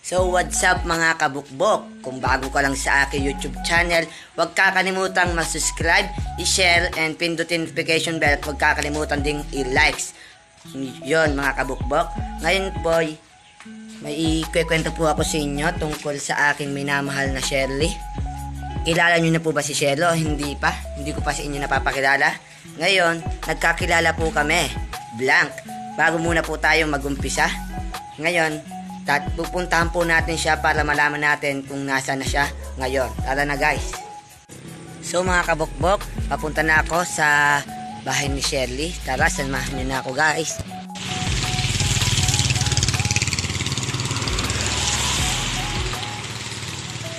So what's up mga kabukbok? Kung bago ka lang sa aking YouTube channel, huwag kakalimutang mag-subscribe, i-share, and pindutin notification bell at huwag kakalimutan ding i-likes. Yun mga kabukbok. Ngayon po, may ikwento po ako sa inyo tungkol sa aking minamahal na Shirley. Kilala nyo na po ba si Shirley o hindi pa? Hindi ko pa sa inyo napapakilala. Ngayon, nagkakilala po kami. Blank. Bago muna po tayo mag-umpisa. Ngayon, pupuntahan po natin siya para malaman natin kung nasa na siya ngayon. Tara na guys. So mga kabukbok, papunta na ako sa bahay ni Shirley. Tara, samahan niyo na ako guys.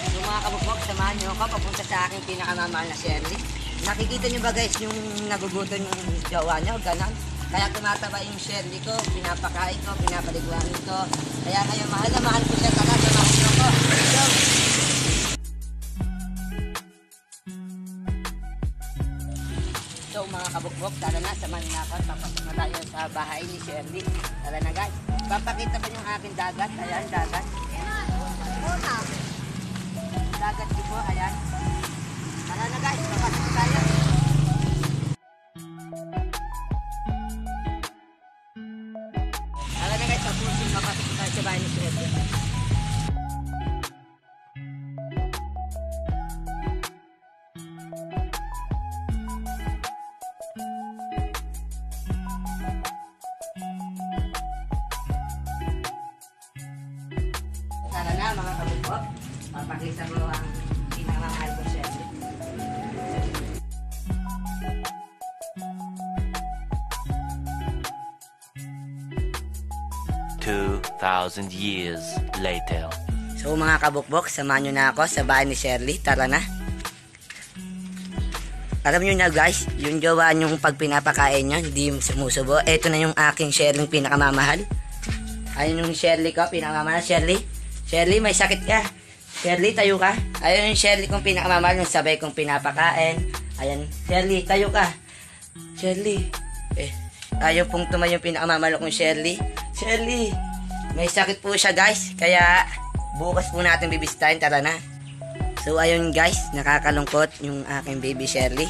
So mga kabukbok, samahan niyo ako papunta sa aking pinakamamahal na Shirley. Nakikita niyo ba guys yung nagugutom yung jowa niyo? Ganon. Kaya tumataba yung Shirley ko, pinapakain ko, pinapaliguan ko. Kaya ngayon mahal na mahal ko siya. Tara, samahan niyo ako. So mga kabukbok, tara na, samahan niyo ako. Papasok na tayo sa bahay ni Shirley. Tara na guys. Papakita ko yung aking dagat. Ayan, dagat. Dagat dito, ayan. Tara na guys, papasok na tayo. Tara na guys, papasok na tayo sa bahay ni Shirley. Tara na mga kabukbok, papakita mo ang pinakamahal ko Shirley. $2,000 later. So mga kabukbok, samahan nyo na ako sa bahay ni Shirley. Tara na. Alam nyo na guys, yung jowa nyong pag pinapakain nyo, hindi yung sumusubo. Ito na yung aking Shirley pinakamamahal. Ayun yung Shirley ko, pinakamamahal. Shirley, Shirley, may sakit ka. Shirley, tayo ka. Ayun yung Shirley kong pinakamamahal, yung sabay kong pinapakain. Ayan, Shirley, tayo ka. Shirley, ayaw pong tumayo yung pinakamamahal kong Shirley. Shirley, may sakit po siya guys. Kaya bukas po natin bibisitahin. Tara na. So ayun guys, nakakalungkot yung aking baby Shirley.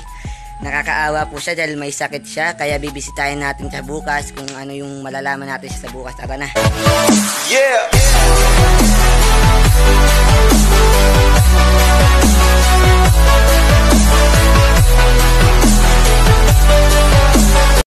Nakakaawa po siya dahil may sakit siya. Kaya bibisitahin natin siya bukas kung ano yung malalaman natin siya sa bukas. Tara na. Yeah!